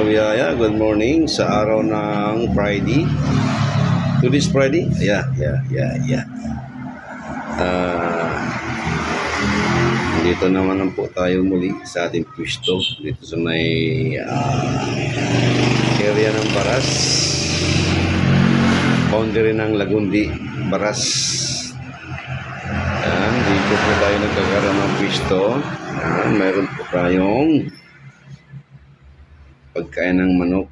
Kabiyaya, good morning sa araw ng Friday. Today's Friday? Yeah. Dito naman po tayo muli sa ating pwesto dito sa may area ng Baras, boundary ng Lagundi, Baras. Yan, dito po tayo nagkakaroon ng pwesto. Yan, mayroon po tayong pagkain ng manok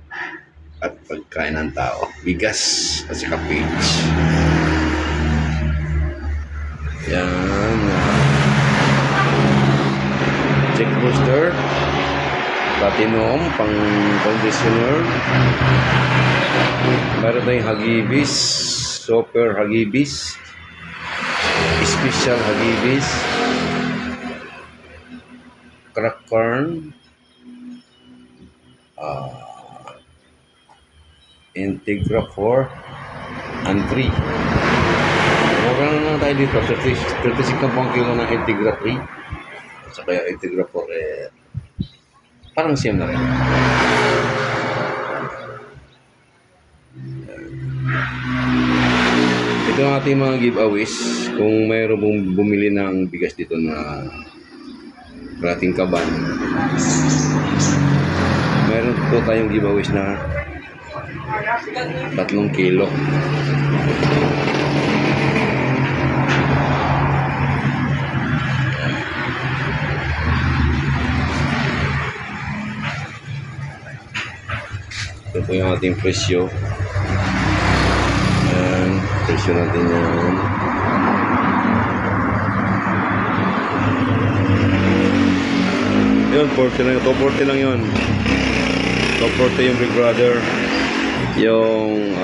at pagkain ng tao, bigas at saka page. Yan, check booster, platinum, pang conditioner. Meron tayong hagibis, super hagibis, special hagibis, crack corn, Integra 4 and 3. Mura na lang tayo dito. 36 na po ang kilo ng Integra 3. At saka yung Integra 4 parang siyam na rin. Ito ang ating mga giveaways. Kung mayroon pong bumili ng bigas dito na kalating kaban, mayroon po tayong giveaways na 3 kilo. Ito po yung ating presyo. Ayan, presyo natin yan. Yun, 40 lang. 240 lang yun. 240 yung Big Brother. Yung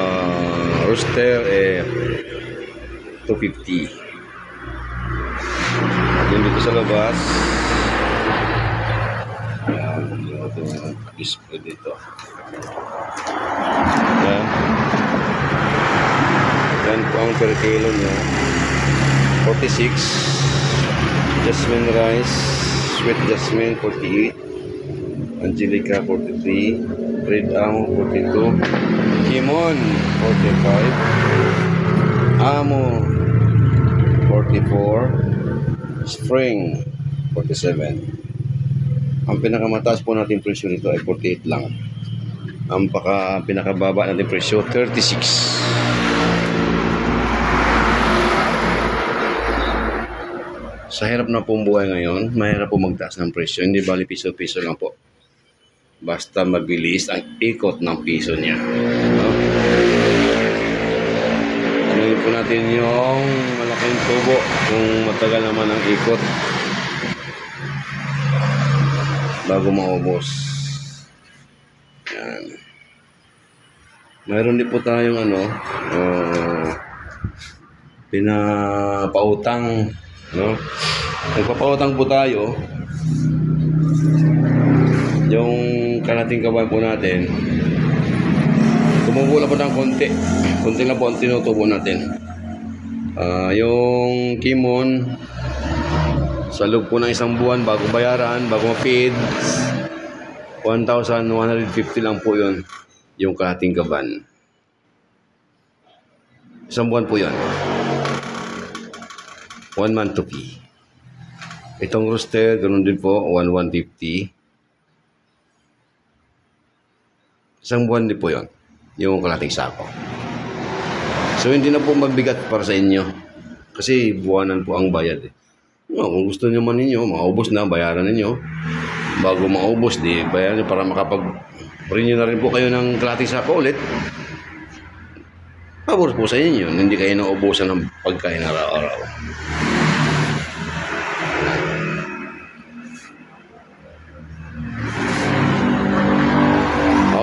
rooster 250. Yung dito sa labas, yung ating display dito. Yan po ang per kilo nya. 46. Jasmine rice, sweet jasmine 48. Angelica 43. Red Amo 42, Kimon 45, Amo 44, Spring 47. Ang pinakamataas po natin presyo nito ay 48 lang. Ang pinakababa natin presyo 36. Sa hirap na pong buhay ngayon, mahirap po magtaas ng presyo. Hindi bali piso-piso lang po. Basta mabilis ang ikot ng piso niya. Tingnan po natin yung malaking tubo kung matagal naman ang ikot bago maubos. Yan. Mayroon din po tayong pinapautang, no? Nagpapautang po tayo. Yung kalating kaban po natin, tumubo lang po ng konti. Konti lang po ang tinutubo natin. Yung Kimon, sa loob po ng isang buwan, bago bayaran, bago ma-feed, 1,150 lang po yun. Yung kalating kaban. Isang buwan po yun. 1 month to pay. Itong rooster, ganun din po, 1,150. Isang buwan din po yun, yung kalating sako. So, hindi na po magbigat para sa inyo. Kasi buwanan po ang bayad. Kung gusto nyo man ninyo, maubos na, bayaran ninyo. Bago maubos, di bayaran nyo para makapag-renew na rin po kayo ng kalating sako ulit. Pabor po sa inyo, hindi kayo naubusan ng pagkain araw-araw.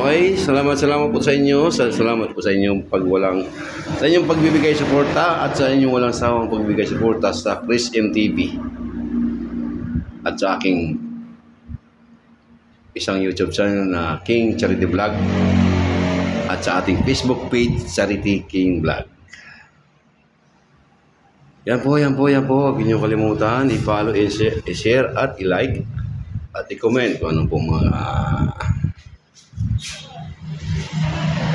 Okay, salamat po sa inyo. Salamat po sa inyong pagbibigay suporta at sa inyong walang sawang pagbibigay suporta sa Chris MTV at sa aking isang YouTube channel na King Charity Vlog at sa ating Facebook page Charity King Vlog. Yan po. Huwag niyo kalimutan i-follow, i-share at i-like at i-comment kung ano pong mga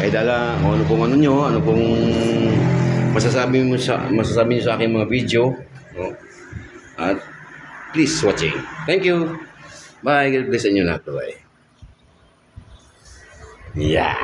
Ay dala, kung ano pong ano nyo, ano pong masasabi nyo sa aking mga video. No? At please watching. Thank you. Bye. God bless sa inyo lahat. Bye. Yeah.